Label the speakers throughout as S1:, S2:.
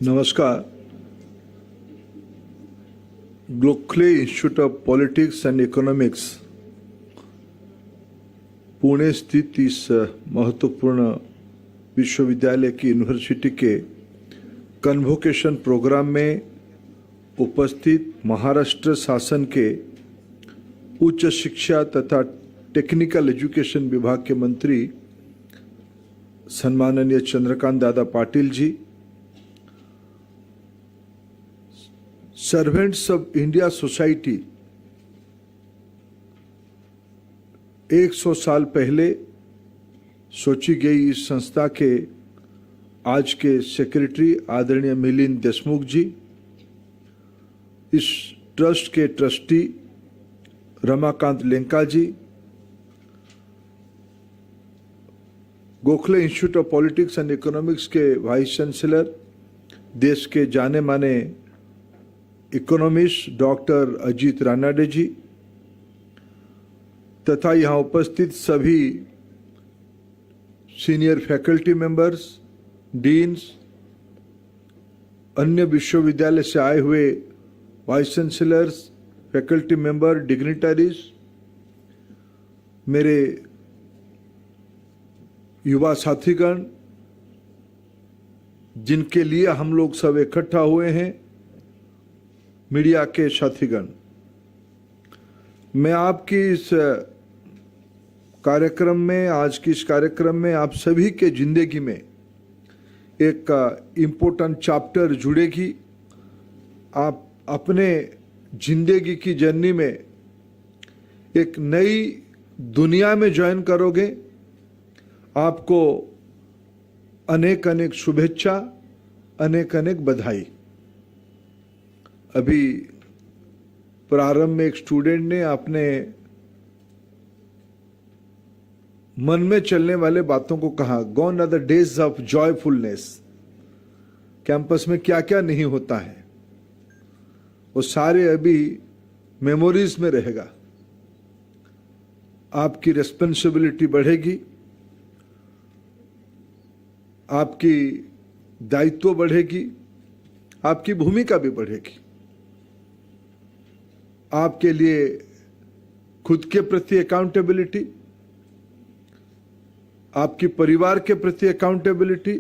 S1: नमस्कार। Gokhale institute of politics and economics Pune स्थित इस महत्वपूर्ण विश्वविद्यालय की यूनिवर्सिटी के कन्वोकेशन प्रोग्राम में उपस्थित महाराष्ट्र शासन के उच्च शिक्षा तथा टेक्निकल एजुकेशन विभाग के मंत्री सम्माननीय Chandrakant Dada Patil ji, servants of India society 100 साल पहले सोची गई इस संस्था के आज के सेक्रेटरी आदरणीय मिलिंद देशमुख जी, इस ट्रस्ट के trustee Ramakant Lenka ji, Gokhale institute of politics and Economics के वाइस चांसलर, देश के जाने माने इकोनॉमिस्ट डॉक्टर अजीत रानाडे जी तथा यहाँ उपस्थित सभी सीनियर फैकल्टी मेंबर्स, डीन्स, अन्य विश्वविद्यालय से आए हुए vice chancellors, faculty member, dignitaries, मेरे युवा साथीगण जिनके लिए हम लोग सब इकट्ठा हुए हैं, मीडिया के साथीगण, मैं आपकी इस कार्यक्रम में, आज की इस कार्यक्रम में आप सभी के जिंदगी में एक इम्पोर्टेंट चैप्टर जुड़ेगी। आप अपने जिंदगी की जर्नी में एक नई दुनिया में ज्वाइन करोगे। आपको अनेक अनेक शुभेच्छा, अनेक अनेक बधाई। अभी प्रारंभ में एक स्टूडेंट ने अपने मन में चलने वाले बातों को कहा, gone are the days of joyfulness. Campus में क्या क्या नहीं होता है वो सारे अभी मेमोरीज में रहेगा। आपकी रिस्पॉन्सिबिलिटी बढ़ेगी, आपकी दायित्व बढ़ेगी, आपकी भूमिका भी बढ़ेगी। आपके लिए खुद के प्रति अकाउंटेबिलिटी, आपकी परिवार के प्रति अकाउंटेबिलिटी,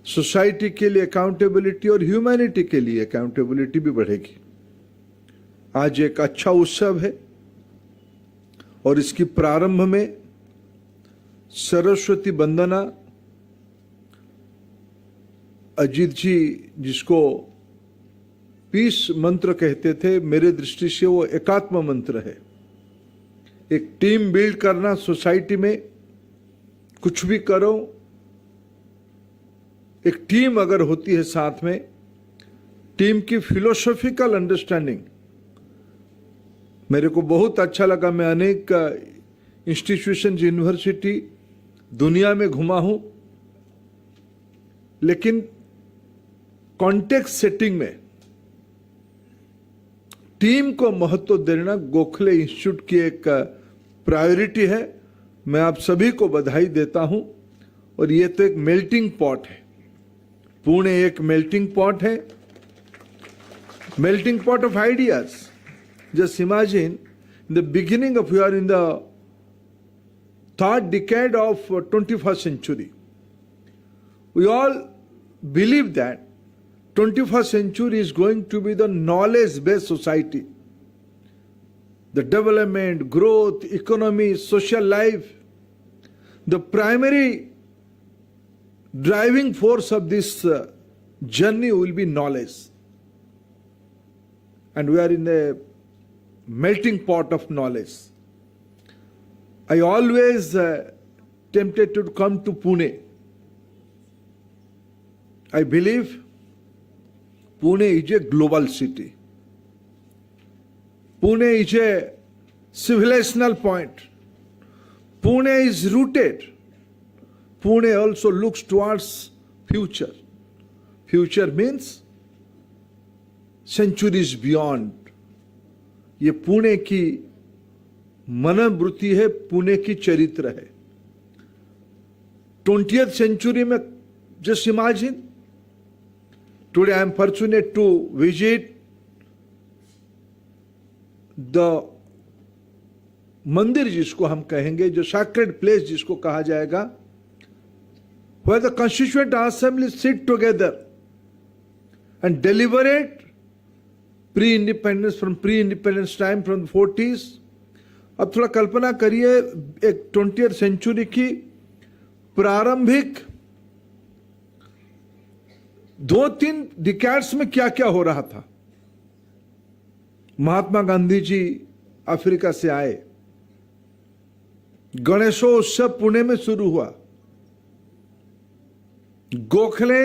S1: सोसाइटी के लिए अकाउंटेबिलिटी और ह्यूमैनिटी के लिए अकाउंटेबिलिटी भी बढ़ेगी। आज एक अच्छा उत्सव है और इसकी प्रारंभ में सरस्वती वंदना, अजीत जी जिसको पीस मंत्र कहते थे, मेरे दृष्टि से वो एकात्म मंत्र है। एक टीम बिल्ड करना, सोसाइटी में कुछ भी करो, एक टीम अगर होती है साथ में, टीम की फिलोसॉफिकल अंडरस्टैंडिंग मेरे को बहुत अच्छा लगा। मैं अनेक इंस्टीट्यूशन, यूनिवर्सिटी दुनिया में घुमा हूं, लेकिन कॉन्टेक्स्ट सेटिंग में टीम को महत्व देना गोखले इंस्टीट्यूट की एक प्रायोरिटी है। मैं आप सभी को बधाई देता हूं। और ये तो एक मेल्टिंग पॉट है, पुणे एक मेल्टिंग पॉट है, melting pot of ideas. Just imagine the beginning of, you are in the third decade of 21st century. We all believe that 21st century is going to be the knowledge-based society. The development, growth, economy, social life, the primary driving force of this journey will be knowledge. And we are in the melting pot of knowledge. I always tempted to come to Pune. I believe Pune is a global city. Pune is a civilizational point. Pune is rooted. Pune also looks towards future. Future means centuries beyond. ये पुणे की मनोवृत्ति है, पुणे की चरित्र है। 20th century में just imagine Today I am fortunate to visit the मंदिर जिसको हम कहेंगे, जो sacred place जिसको कहा जाएगा, where the constituent assembly sit together and deliberate pre-independence, from pre-independence time, from the 40s. अब थोड़ा कल्पना करिए एक 20th सेंचुरी की प्रारंभिक 2-3 डिकेड्स में क्या क्या हो रहा था। महात्मा गांधी जी अफ्रीका से आए, गणेशोत्सव पुणे में शुरू हुआ, गोखले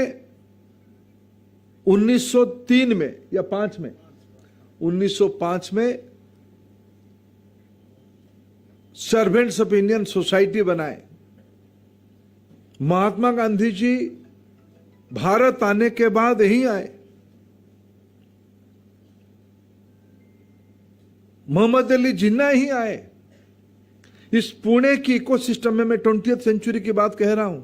S1: 1903 में या 5 में 1905 में सर्वेंट्स ऑफ इंडियन सोसाइटी बनाए। महात्मा गांधी जी भारत आने के बाद यहीं आए। मोहम्मद अली जिन्ना ही आए। इस पुणे की इकोसिस्टम में मैं 20th सेंचुरी की बात कह रहा हूं।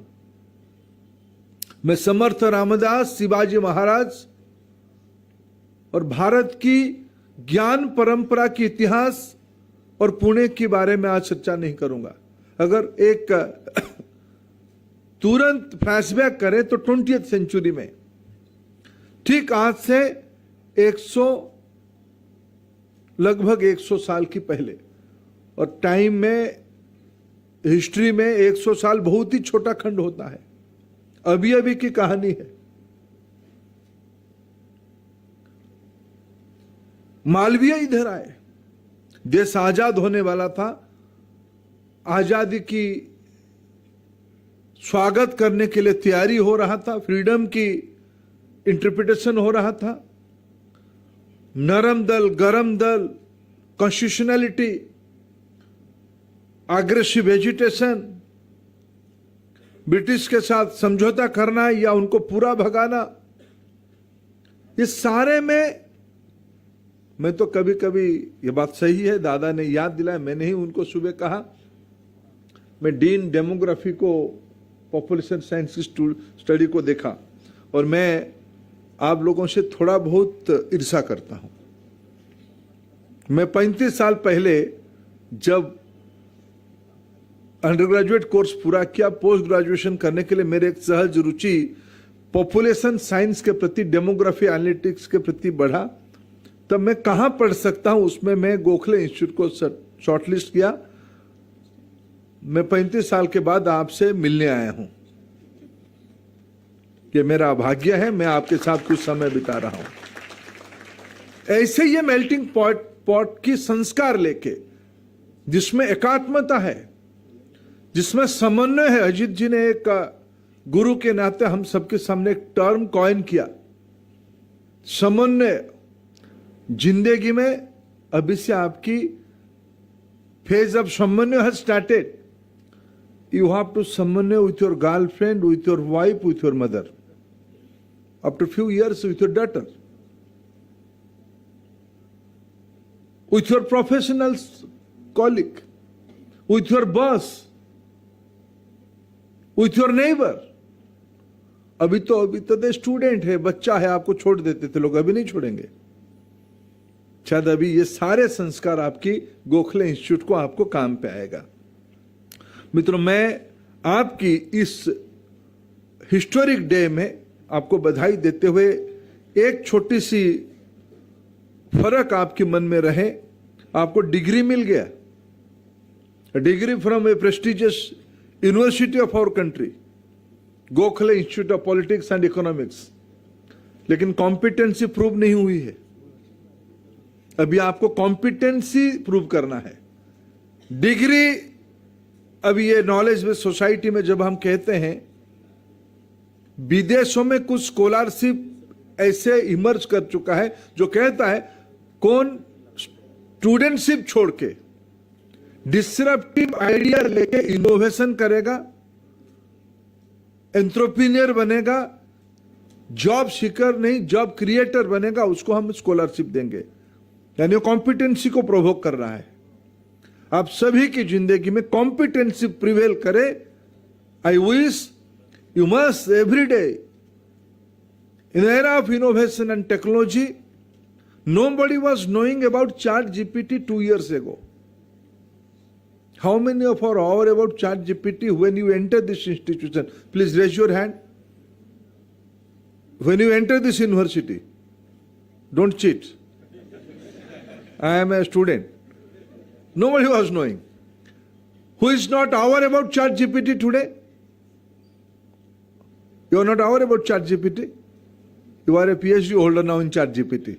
S1: मैं समर्थ रामदास, शिवाजी महाराज और भारत की ज्ञान परंपरा की इतिहास और पुणे के बारे में आज चर्चा नहीं करूंगा। अगर एक तुरंत फ्लैशबैक करें तो 20th सेंचुरी में ठीक आज से लगभग 100 साल की पहले, और टाइम में, हिस्ट्री में 100 साल बहुत ही छोटा खंड होता है। अभी अभी की कहानी है। मालवीय इधर आए, देश आजाद होने वाला था, आजादी की स्वागत करने के लिए तैयारी हो रहा था, फ्रीडम की इंटरप्रिटेशन हो रहा था। नरम दल, गरम दल, कॉन्स्टिट्यूशनलिटी, एग्रेसिव एजिटेशन, ब्रिटिश के साथ समझौता करना या उनको पूरा भगाना, इस सारे में मैं तो कभी कभी, ये बात सही है, दादा ने याद दिलाया, मैंने ही उनको सुबह कहा, मैं डीन डेमोग्राफी को, पॉपुलेशन साइंस की स्टडी को देखा और मैं आप लोगों से थोड़ा बहुत ईर्ष्या करता हूं। मैं 35 साल पहले जब अंडर ग्रेजुएट कोर्स पूरा किया, पोस्ट ग्रेजुएशन करने के लिए मेरे एक सहज रुचि पॉपुलेशन साइंस के प्रति, डेमोग्राफी एनालिटिक्स के प्रति बढ़ा। तब मैं कहां पढ़ सकता हूं, उसमें मैं गोखले इंस्टीट्यूट को शॉर्टलिस्ट किया। मैं 35 साल के बाद आपसे मिलने आया हूं। ये मेरा भाग्य है, मैं आपके साथ कुछ समय बिता रहा हूं। ऐसे ये मेल्टिंग पॉट की संस्कार लेके, जिसमें एकात्मता है, जिसमें समन्वय है। अजीत जी ने एक गुरु के नाते हम सबके सामने एक टर्म कॉइन किया, समन्वय। जिंदगी में अभी से आपकी फेज ऑफ समन्वय has started. You have to समन्वय with your girlfriend, with your wife, with your mother. After few years, with your daughter, with your professional colleague, with your boss, with your neighbor. अभी तो student है, बच्चा है, आपको छोड़ देते थे लोग, अभी नहीं छोड़ेंगे। शायद अभी ये सारे संस्कार आपकी गोखले इंस्टीट्यूट को आपको काम पे आएगा। मित्रों, मैं आपकी इस हिस्टोरिक डे में आपको बधाई देते हुए एक छोटी सी फर्क आपके मन में रहे। आपको डिग्री मिल गया, degree from a prestigious university of our country, Gokhale institute of politics and Economics, लेकिन कॉम्पिटेंसी प्रूव नहीं हुई है। अभी आपको कॉम्पिटेंसी प्रूव करना है। डिग्री, अभी ये नॉलेज बेस्ड सोसाइटी में जब हम कहते हैं, विदेशों में कुछ स्कॉलरशिप ऐसे इमर्ज कर चुका है जो कहता है कौन स्टूडेंटशिप छोड़ के डिसरप्टिव आइडिया लेके इनोवेशन करेगा, एंट्रेप्रेन्योर बनेगा, जॉब सीकर नहीं जॉब क्रिएटर बनेगा, उसको हम स्कॉलरशिप देंगे। यानी कॉम्पिटेंसी को प्रोवोक कर रहा है। आप सभी की जिंदगी में कॉम्पिटेंसी प्रिवेल करे। I wish you must every day In the era of innovation and technology, nobody was knowing about ChatGPT 2 years ago. How many of you are aware about ChatGPT when you enter this institution? Please raise your hand. When you enter this university, don't cheat. I am a student. Nobody was knowing. Who is not aware about ChatGPT today? You are not aware about ChatGPT? You are a PhD holder now in ChatGPT.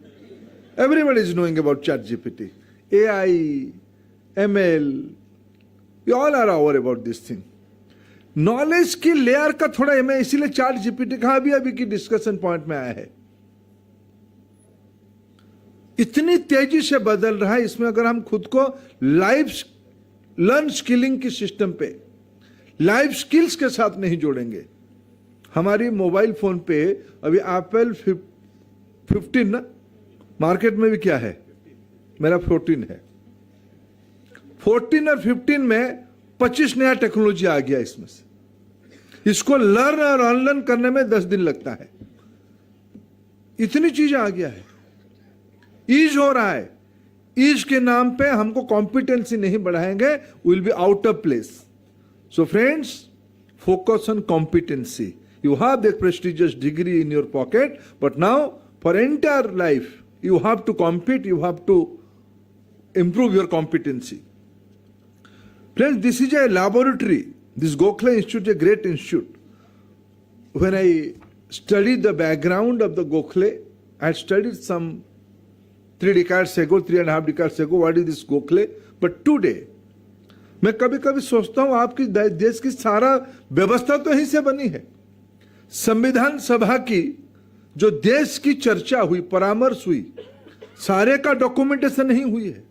S1: Everybody is knowing about ChatGPT. AI, ML, you all are aware about this thing. Knowledge की layer का थोड़ा मैं इसीलिए ChatGPT कहा अभी की discussion point में आया है. इतनी तेजी से बदल रहा है, इसमें अगर हम खुद को लाइफ लर्न स्किलिंग की सिस्टम पे लाइफ स्किल्स के साथ नहीं जोड़ेंगे. हमारी मोबाइल फोन पे अभी एप्पल 15 ना, मार्केट में भी क्या है, मेरा 14 है. 14 और 15 में 25 नया टेक्नोलॉजी आ गया. इसमें से इसको लर्न और अनलर्न करने में 10 दिन लगता है. इतनी चीजें आ गया है, ईज हो रहा है. ईज के नाम पे हमको कॉम्पिटेंसी नहीं बढ़ाएंगे, will be out of place. So friends, focus on competency. You have the prestigious degree in your pocket, but now for entire life you have to compete, you have to improve your competency. Friends, this is a laboratory. This Gokhale Institute is a great institute. When I studied the background of the Gokhale, I had studied some 3 decades ago, 3.5 decades ago, what is this Gokhale? But today, मैं कभी कभी सोचता हूं आपकी देश की सारा व्यवस्था तो यहीं से बनी है. संविधान सभा की जो देश की चर्चा हुई, परामर्श हुई, सारे का डॉक्यूमेंटेशन नहीं हुई है,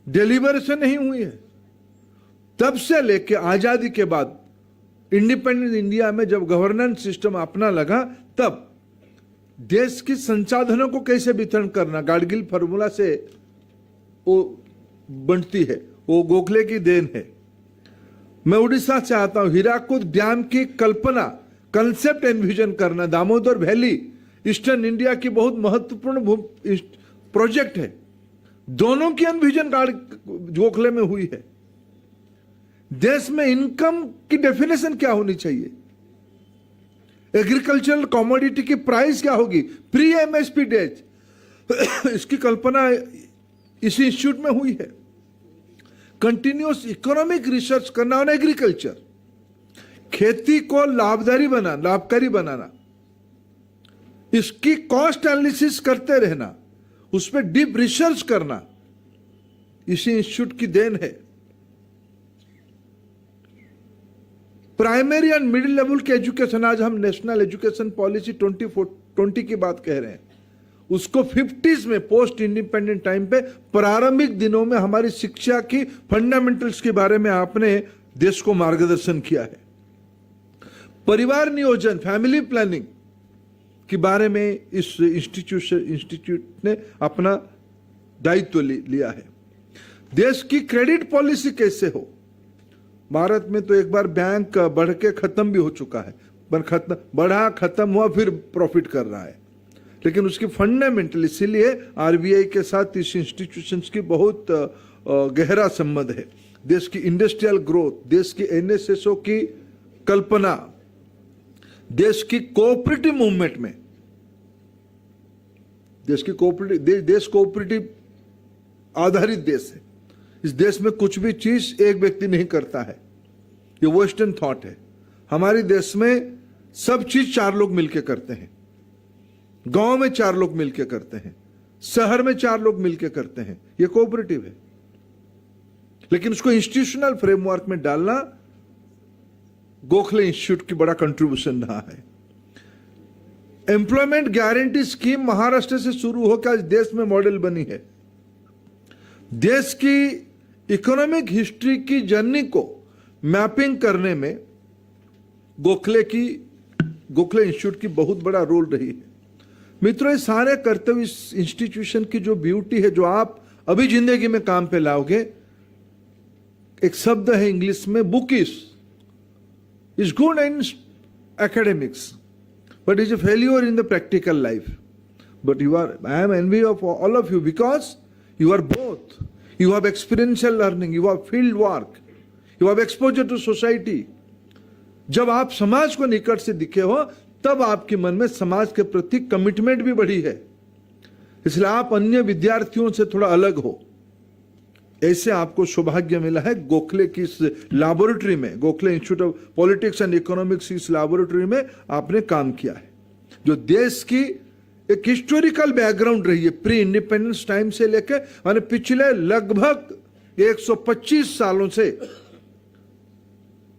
S1: डिलीवरेशन नहीं हुई है. तब से लेके आजादी के बाद इंडिपेंडेंट इंडिया में जब गवर्नेंस सिस्टम अपना लगा, तब देश की संसाधनों को कैसे वितरण करना, गाडगिल फार्मूला से वो बनती है. वो गोखले की देन है. मैं उड़ीसा से आता हूं. हीराकुद डैम की कल्पना, कंसेप्ट एनविजन करना, दामोदर वैली ईस्टर्न इंडिया की बहुत महत्वपूर्ण प्रोजेक्ट है. दोनों की एनविजन गोखले में हुई है. देश में इनकम की डेफिनेशन क्या होनी चाहिए, एग्रीकल्चरल कमोडिटी की प्राइस क्या होगी, प्री एमएसपी डेज, इसकी कल्पना इसी इंस्टीट्यूट में हुई है. कंटिन्यूअस इकोनॉमिक रिसर्च करना ऑन एग्रीकल्चर, खेती को लाभकारी बनाना, इसकी कॉस्ट एनालिसिस करते रहना, उस पर डीप रिसर्च करना, इसी इंस्टीट्यूट की देन है. प्राइमरी एंड मिडिल लेवल के एजुकेशन, आज हम नेशनल एजुकेशन पॉलिसी 2020 की बात कह रहे हैं, उसको 50s में पोस्ट इंडिपेंडेंट टाइम पे प्रारंभिक दिनों में हमारी शिक्षा की फंडामेंटल्स के बारे में आपने देश को मार्गदर्शन किया है. परिवार नियोजन, फैमिली प्लानिंग के बारे में इस इंस्टीट्यूट ने अपना दायित्व लिया है. देश की क्रेडिट पॉलिसी कैसे हो, भारत में तो एक बार बैंक बढ़ के खत्म भी हो चुका है, पर बढ़ा, खत्म हुआ, फिर प्रॉफिट कर रहा है. लेकिन उसकी फंडामेंटल, इसीलिए आरबीआई के साथ इस इंस्टीट्यूशंस की बहुत गहरा संबंध है. देश की इंडस्ट्रियल ग्रोथ, देश की एनएसएसओ की कल्पना, देश की कोऑपरेटिव मूवमेंट में, देश कोऑपरेटिव आधारित देश है. इस देश में कुछ भी चीज एक व्यक्ति नहीं करता है, ये वेस्टर्न थॉट है. हमारे देश में सब चीज 4 लोग मिलकर करते हैं. गांव में 4 लोग मिलकर करते हैं, शहर में 4 लोग मिलकर करते हैं, ये कोऑपरेटिव है. लेकिन उसको इंस्टीट्यूशनल फ्रेमवर्क में डालना गोखले इंस्टीट्यूट की बड़ा कंट्रीब्यूशन रहा है. एम्प्लॉयमेंट गारंटी स्कीम महाराष्ट्र से शुरू होकर आज देश में मॉडल बनी है. देश की इकोनॉमिक हिस्ट्री की जर्नी को मैपिंग करने में गोखले इंस्टीट्यूट की बहुत बड़ा रोल रही है. मित्रों, ये सारे करते हुए इस इंस्टीट्यूशन की जो ब्यूटी है, जो आप अभी जिंदगी में काम पे लाओगे, एक शब्द है इंग्लिश में, bookish is good in academics but is a failure in the practical life. But I am envy of all of you because you are both. You have experiential learning, you have field work, you have exposure to society. जब आप समाज को निकट से दिखे हो तब आपके मन में समाज के प्रति कमिटमेंट भी बढ़ी है, इसलिए आप अन्य विद्यार्थियों से थोड़ा अलग हो। ऐसे आपको सौभाग्य मिला है गोखले की इस लैबोरेटरी में, Gokhale institute of politics and economics इस लैबोरेटरी में आपने काम किया है, जो देश की एक हिस्टोरिकल बैकग्राउंड रही है प्री इंडिपेंडेंस टाइम से लेकर माने पिछले लगभग 125 सालों से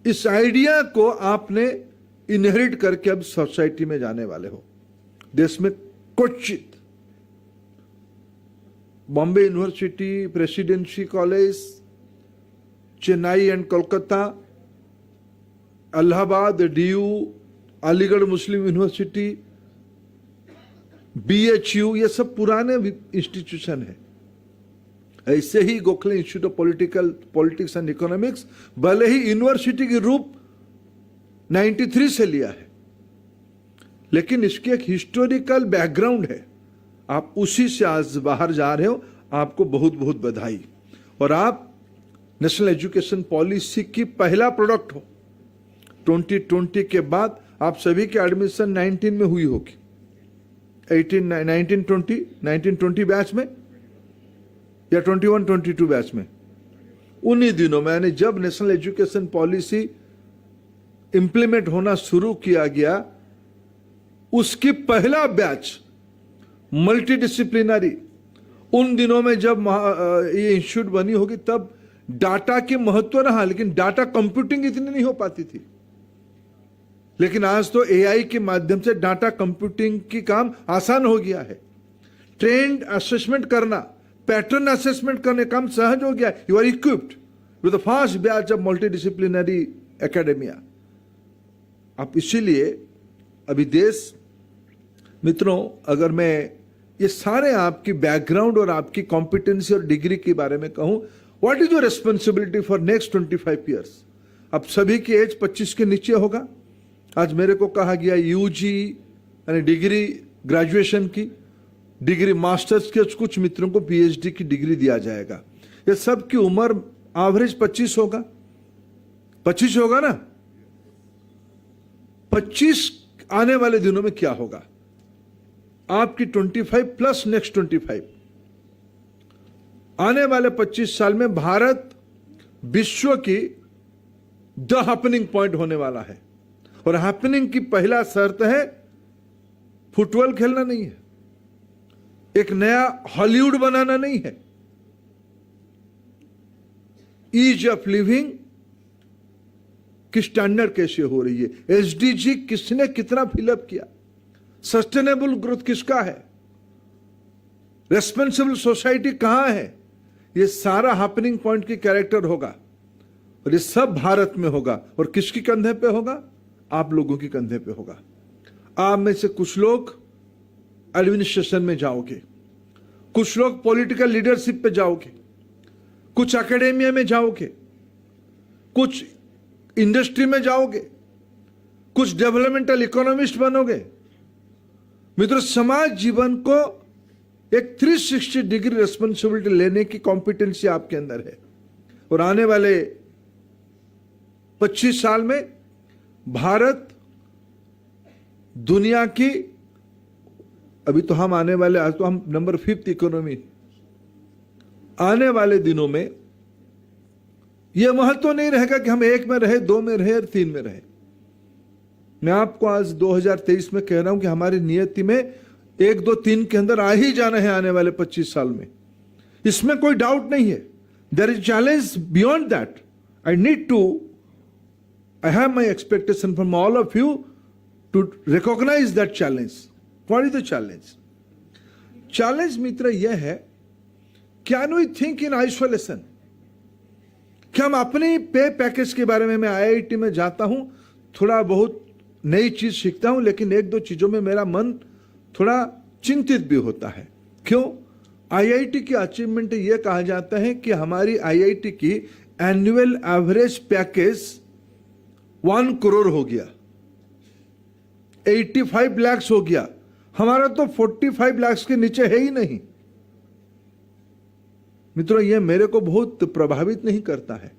S1: इस आइडिया को आपने इनहेरिट करके अब सोसाइटी में जाने वाले हो। देश में क्वचित Bombay university, presidency college, Chennai and Kolkata, Allahabad, DU, Aligarh Muslim university, BHU, ये सब पुराने इंस्टीट्यूशन है। ऐसे ही Gokhale institute of politics and economics भले ही यूनिवर्सिटी की रूप 93 से लिया है, लेकिन इसकी एक हिस्टोरिकल बैकग्राउंड है। आप उसी से आज बाहर जा रहे हो, आपको बहुत बहुत बधाई। और आप नेशनल एजुकेशन पॉलिसी की पहला प्रोडक्ट हो। 2020 के बाद आप सभी की एडमिशन 19 में हुई होगी, 1920 बैच में या 21-22 बैच में। उन्हीं दिनों में यानी जब नेशनल एजुकेशन पॉलिसी इंप्लीमेंट होना शुरू किया गया, उसकी पहला बैच मल्टी डिसिप्लिनरी, उन दिनों में जब ये इंस्टीट्यूट बनी होगी तब डाटा के महत्व रहा, लेकिन डाटा कंप्यूटिंग इतनी नहीं हो पाती थी। लेकिन आज तो AI के माध्यम से डाटा कंप्यूटिंग की काम आसान हो गया है। ट्रेंड असेसमेंट करना, पैटर्न असेसमेंट करने काम सहज हो गया। You are equipped with the fast batch of multidisciplinary academia. आप इसीलिए अभी देश मित्रों, अगर मैं ये सारे आपकी बैकग्राउंड और आपकी कॉम्पिटेंसी और डिग्री के बारे में कहूं, what is your responsibility for next 25 years. अब सभी की एज 25 के नीचे होगा। आज मेरे को कहा गया UG यानी डिग्री ग्रेजुएशन की, डिग्री मास्टर्स के कुछ मित्रों को PhD की डिग्री दिया जाएगा। ये सब की उम्र एवरेज 25 होगा, 25 होगा ना। 25 आने वाले दिनों में क्या होगा, आपकी 25 प्लस नेक्स्ट 25, आने वाले 25 साल में भारत विश्व की द हैपनिंग पॉइंट होने वाला है। और हैपनिंग की पहला शर्त है फुटबॉल खेलना नहीं है, एक नया हॉलीवुड बनाना नहीं है। ईज ऑफ लिविंग की स्टैंडर्ड कैसे हो रही है, SDG किसने कितना फिलअप किया, सस्टेनेबल ग्रोथ किसका है, रेस्पॉन्सिबल सोसाइटी कहां है, ये सारा हैपनिंग पॉइंट की कैरेक्टर होगा। और ये सब भारत में होगा। और किसकी कंधे पे होगा, आप लोगों की कंधे पे होगा। आप में से कुछ लोग एडमिनिस्ट्रेशन में जाओगे, कुछ लोग पॉलिटिकल लीडरशिप पे जाओगे, कुछ एकेडेमिया में जाओगे, कुछ इंडस्ट्री में जाओगे, कुछ डेवलपमेंटल इकोनॉमिस्ट बनोगे। मित्रों, समाज जीवन को एक 360 डिग्री रेस्पॉन्सिबिलिटी लेने की कॉम्पिटेंसी आपके अंदर है। और आने वाले 25 साल में भारत दुनिया की, अभी तो हम आने वाले, आज तो हम नंबर 5 इकोनॉमी, आने वाले दिनों में यह महत्व नहीं रहेगा कि हम 1 में रहे, 2 में रहे और 3 में रहे। मैं आपको आज 2023 में कह रहा हूं कि हमारी नियति में 1, 2, 3 के अंदर आ ही जाना है आने वाले 25 साल में, इसमें कोई डाउट नहीं है। There is challenge beyond that. I have my expectation from all of you to recognize that challenge. What is the challenge? Challenge मित्र यह है, can we think in isolation? क्या हम अपनी पे पैकेज के बारे में, मैं IIT में जाता हूं, थोड़ा बहुत नई चीज सीखता हूं, लेकिन 1-2 चीजों में मेरा मन थोड़ा चिंतित भी होता है। क्यों? IIT की अचीवमेंट यह कहा जाता है कि हमारी IIT की एनुअल एवरेज पैकेज 1 करोड़ हो गया। 85 लाख हो गया, हमारा तो 45 लाख के नीचे है ही नहीं। मित्रों, यह मेरे को बहुत प्रभावित नहीं करता है।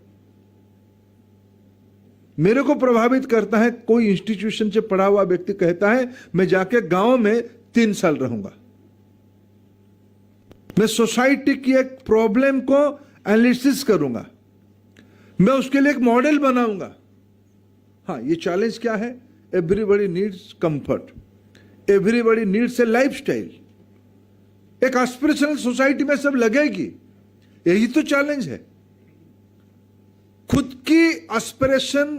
S1: मेरे को प्रभावित करता है कोई इंस्टीट्यूशन से पढ़ा हुआ व्यक्ति कहता है मैं जाके गांव में 3 साल रहूंगा, मैं सोसाइटी की एक प्रॉब्लम को एनालिसिस करूंगा, मैं उसके लिए एक मॉडल बनाऊंगा। हाँ, ये चैलेंज क्या है? Everybody needs comfort, everybody needs a lifestyle. एक एस्पिरेशनल सोसाइटी में सब लगेगी, यही तो चैलेंज है। खुद की एस्पिरेशन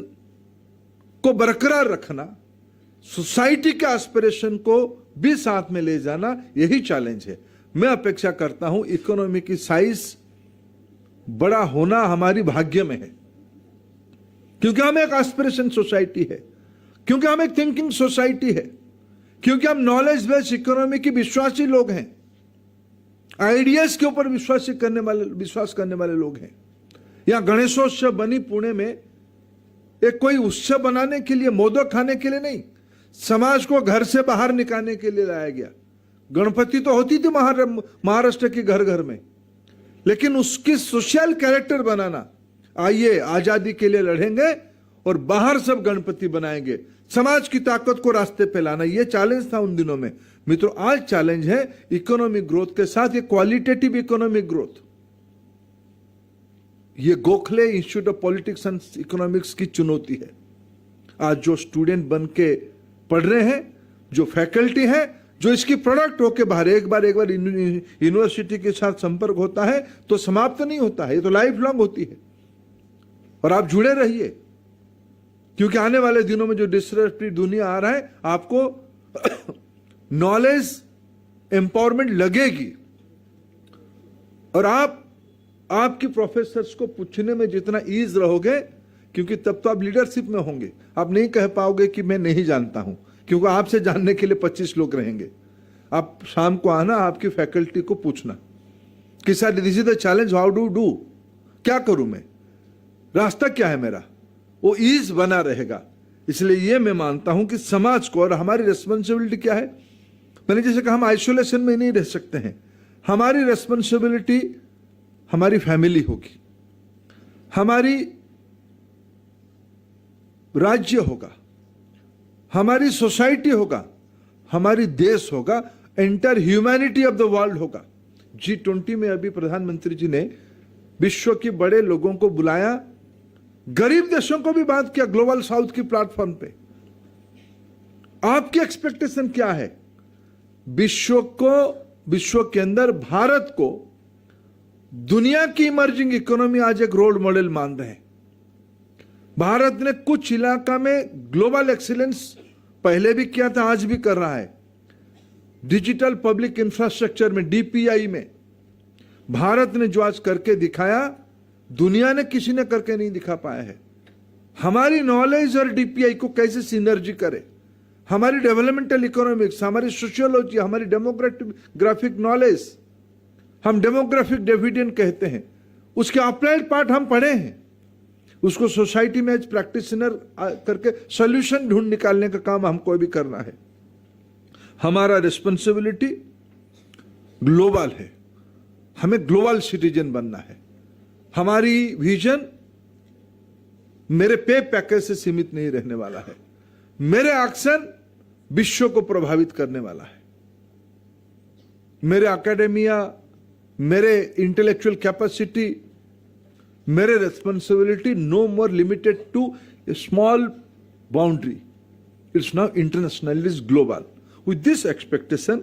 S1: को बरकरार रखना, सोसाइटी के एस्पिरेशन को भी साथ में ले जाना, यही चैलेंज है। मैं अपेक्षा करता हूं इकोनॉमी की साइज बड़ा होना हमारी भाग्य में है, क्योंकि हम एक एस्पिरेशन सोसाइटी है, क्योंकि हम एक थिंकिंग सोसाइटी है, क्योंकि हम नॉलेज बेस्ड इकोनॉमी की विश्वासी लोग हैं, आइडियाज के ऊपर विश्वास करने वाले लोग हैं। यहां गणेशोत्सव बनी पुणे में एक कोई उत्सव बनाने के लिए, मोदक खाने के लिए नहीं, समाज को घर से बाहर निकालने के लिए लाया गया। गणपति तो होती थी महाराष्ट्र के घर घर में, लेकिन उसकी सोशल कैरेक्टर बनाना, आइए आजादी के लिए लड़ेंगे और बाहर सब गणपति बनाएंगे, समाज की ताकत को रास्ते पे लाना, यह चैलेंज था उन दिनों में। मित्रों, आज चैलेंज है इकोनॉमिक ग्रोथ के साथ ये क्वालिटेटिव इकोनॉमिक ग्रोथ। ये Gokhale institute of politics and economics की चुनौती है। आज जो स्टूडेंट बन के पढ़ रहे हैं, जो फैकल्टी है, जो इसकी प्रोडक्ट होके बाहर एक बार यूनिवर्सिटी के साथ संपर्क होता है तो समाप्त नहीं होता है, ये तो लाइफ लॉन्ग होती है। और आप जुड़े रहिए, क्योंकि आने वाले दिनों में जो डिस्ट्रप्टिव दुनिया आ रहा है, आपको नॉलेज एम्पावरमेंट लगेगी। और आपकी प्रोफेसर्स को पूछने में जितना ईज रहोगे, क्योंकि तब तो आप लीडरशिप में होंगे, आप नहीं कह पाओगे कि मैं नहीं जानता हूं, क्योंकि आपसे जानने के लिए 25 लोग रहेंगे। आप शाम को आना, आपकी फैकल्टी को पूछना कि sir this is the challenge, how do, क्या करूं मैं, रास्ता क्या है मेरा, वो ईज बना रहेगा। इसलिए ये मैं मानता हूं कि समाज को, और हमारी रेस्पॉन्सिबिलिटी क्या है, मैंने जैसे कहा हम आइसोलेशन में नहीं रह सकते हैं, हमारी रेस्पॉन्सिबिलिटी हमारी फैमिली होगी, हमारी राज्य होगा, हमारी सोसाइटी होगा, हमारी देश होगा, entire humanity of the world होगा। G20 में अभी प्रधानमंत्री जी ने विश्व के बड़े लोगों को बुलाया, गरीब देशों को भी बात किया ग्लोबल साउथ की प्लेटफॉर्म पे। आपकी एक्सपेक्टेशन क्या है? विश्व के अंदर भारत को दुनिया की इमर्जिंग इकोनॉमी आज एक रोल मॉडल मान रहे हैं। भारत ने कुछ इलाका में ग्लोबल एक्सीलेंस पहले भी किया था, आज भी कर रहा है। डिजिटल पब्लिक इंफ्रास्ट्रक्चर में, DPI में भारत ने जो आज करके दिखाया, दुनिया ने किसी ने करके नहीं दिखा पाया है। हमारी नॉलेज और DPI को कैसे सिनर्जी करे, हमारी डेवलपमेंटल इकोनॉमिक्स, हमारी सोशियोलॉजी, हमारी डेमोग्राफिक नॉलेज, हम डेमोग्राफिक डिविडेंड कहते हैं, उसके अप्लाइड पार्ट हम पढ़े हैं, उसको सोसाइटी में एज प्रैक्टिशनर करके सॉल्यूशन ढूंढ निकालने का काम हमको भी करना है। हमारा रिस्पॉन्सिबिलिटी ग्लोबल है, हमें ग्लोबल सिटीजन बनना है। हमारी विजन मेरे पे पैकेज से सीमित नहीं रहने वाला है, मेरे एक्शन विश्व को प्रभावित करने वाला है। मेरे एकेडेमिया, मेरे इंटेलेक्चुअल कैपेसिटी, मेरे responsibility no more limited to a small boundary, it's now international, it is global. With this expectation,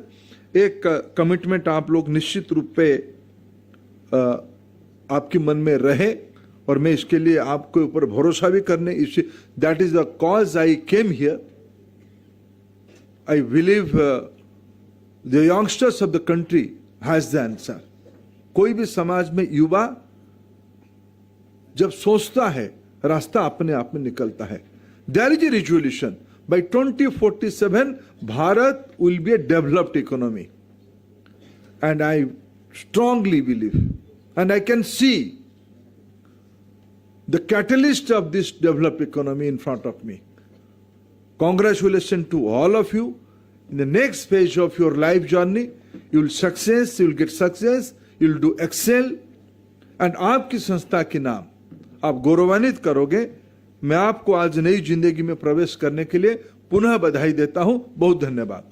S1: एक कमिटमेंट आप लोग निश्चित रूप पे आपके मन में रहे, और मैं इसके लिए आपके ऊपर भरोसा भी करने, that is the cause I came here. I believe the youngsters of the country has the answer. कोई भी समाज में युवा जब सोचता है, रास्ता अपने आप में निकलता है। There is a resolution by 2047 Bharat will be a developed economy, and I strongly believe, and I can see the catalyst of this developed economy in front of me. Congratulations to all of you. In the next phase of your life journey, you will success, you will get success, you will do excel, and आपकी संस्था के नाम आप गौरवान्वित करोगे। मैं आपको आज नई जिंदगी में प्रवेश करने के लिए पुनः बधाई देता हूं। बहुत धन्यवाद।